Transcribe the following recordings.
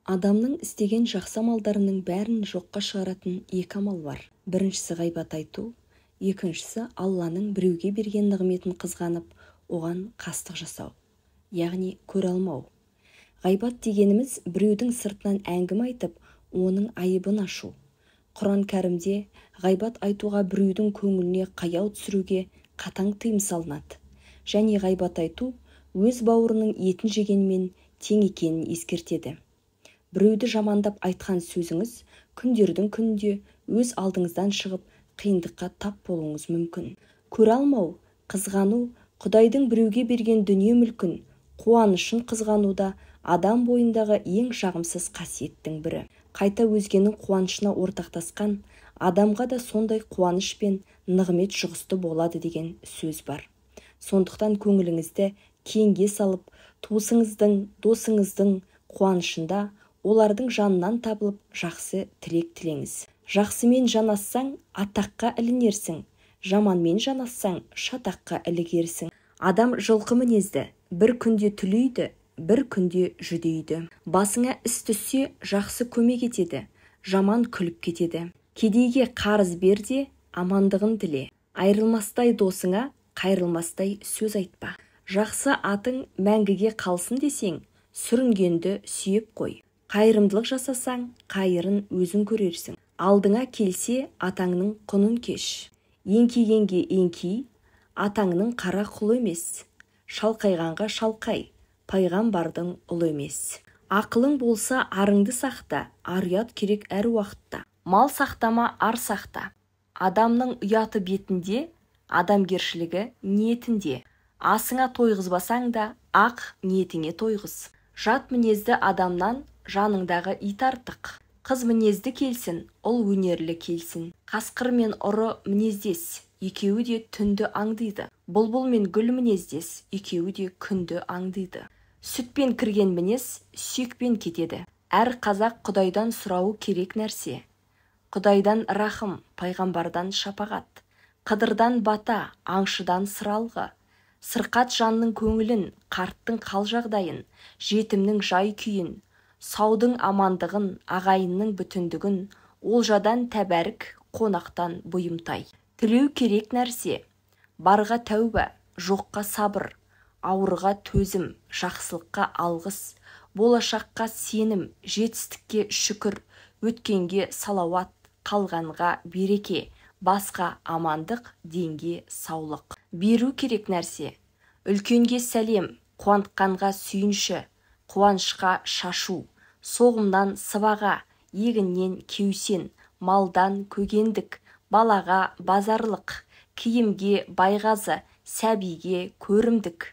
Адамның істеген жақсы амалдарының бәрін жоққа шығаратын екі амал бар. Біріншісі ғайбат айту, екіншісі Алланың біреуге берген нығметін қызғанып, оған қастық жасау, яғни көре алмау. Ғайбат дегеніміз біреудің сыртынан әңгіме айтып, оның айыбын ашу. Құран кәрімде ғайбат айтуға біреудің көңіліне қаяу түсіруге қатаң тыйым салынады. Және ғайбат айту өз бауырының етін жегенмен тең екенін ескертеді. Біреуді жамандап айтқан сөзіңіз күндердің күнінде өз алдыңыздан шығып, қиындыққа тап болуыңыз мүмкін. Көре алмау, қызғану, Құдайдың біреуге берген дүние мүлкін, қуанышын қызғануда адам бойындағы ең жағымсыз қасиеттің бірі. Қайта өзгенің қуанышына ортақтасқан адамға да сондай қуаныш пен нығмет жұғысты болады деген сөз бар. Сондықтан көңіліңізді кеңге салып, туысыңыздың, досыңыздың қуанышында олардың жанынан табылып жақсы тілек тілеңіз. Жақсымен жанассаң, атаққа ілінерсің, жаманмен жанассаң, шатаққа ілігерсің. Адам жылқы мінезді, бір күнде түлейді, бір күнде жүдейді. Басыңа іс түссе, жақсы көмек етеді, жаман күліп кетеді. Кедейге қарыз бер де, амандығын тіле. Айрылмастай досыңа, қайрылмастай сөз айтпа. Жақсы атың мәңгіге қалсын десең, сүрінгенді сүйеп қой. Қайырымдылық жасасаң, қайырын өзің көрерсің. Алдыңа келсе, атаңның құнын кеш. Еңкейгенге еңкей, атаңның қара құл емес. Шалқайғанға шалқай, пайғамбардың ұлы емес. Ақылың болса, арыңды сақта, ар ұят керек әр уақытта. Мал сақтама, ар сақта. Адамның ұяты бетінде, адамгершілігі ниетінде. Асыңа тойғызбасаң да, ақ ниетіңе тойғыз. Жат мінезді адамнан жаныңдағы ит артық. Қыз мінезді келсін, ұл өнерлі келсін. Қасқыр мен ұры мінездес, екеуі де түнді аңдиды. Бұлбұл мен гүл мінездес, екеуі де күнді аңдиды. Сүтпен кірген мінез сүйекпен кетеді. Әр қазақ Құдайдан сұрауы керек нәрсе. Құдайдан рахым, пайғамбардан шапағат. Қыдырдан бата, аңшыдан сыралғы. Сырқат жанның көңілін, қарттың қал жағдайын, жетімнің жай күйін, саудың амандығын, ағайынның бүтіндігін, олжадан тәбәрік, қонақтан бұйымтай. Тілеу керек нәрсе, барға тәуба, жоққа сабыр, ауырға төзім, жақсылыққа алғыс, болашаққа сенім, жетістікке шүкір, өткенге салауат, қалғанға береке, басқа амандық, денге саулық. Беру керек нәрсе, үлкенге сәлем, қуантқанға сүйінші, қуанышқа шашу, соғымнан сыбаға, егіннен кеусен, малдан көгендік, балаға базарлық, киімге байғазы, сәбиге көрімдік.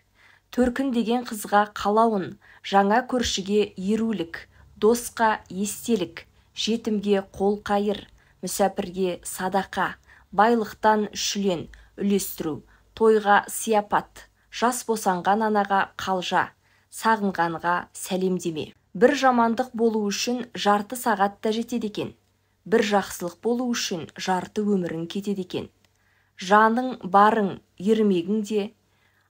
Төркін деген қызға қалауын, жаңа көршіге ерулік, досқа естелік, жетімге қол қайыр, мүсәпірге садақа, байлықтан шүлен, үлестіру, тойға сияпат, жас босанған анаға қалжа, сағынғанға сәлемдеме. Бір жамандық болу үшін жарты сағат та жетеді екен. Бір жақсылық болу үшін жарты өмірің кетеді екен. Жаның, барың, ермегің де,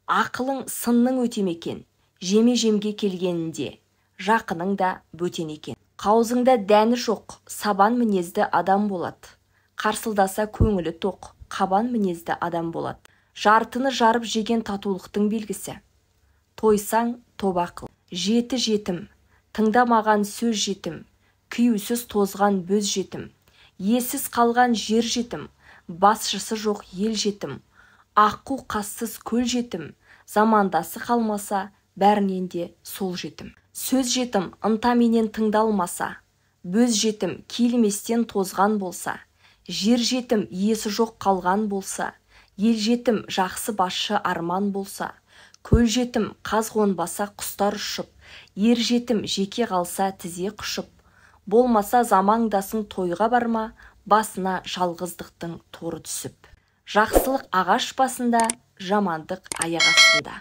ақылың сынның өтемекен. Жеме-жемге келгенінде, жақының да бөтен екен. Қаузыңда дәні жоқ, сабан мінезді адам болады. Қарсылдаса көңілі тоқ, қабан мінезді адам болады. Жартыны жарып жеген татулықтың белгісі. Тойсаң, тоба қыл. Жеті жетім, тыңдамаған сөз жетім, күйеусіз тозған бөз жетім, иесіз қалған жер жетім, басшысы жоқ ел жетім, аққу қассыз көл жетім, замандасы қалмаса, бәрінен де сол жетім. Сөз жетім ынтаменен тыңдалмаса, бөз жетім киілместен тозған болса, жер жетім иесі жоқ қалған болса, ел жетім жақсы басшы арман болса, көл жетім қаз қонбаса құстар ұшып, ер жетім жеке қалса тізе құшып, болмаса замандасың тойға барма, басына жалғыздықтың торы түсіп. Жақсылық ағаш басында, жамандық аяқ астында.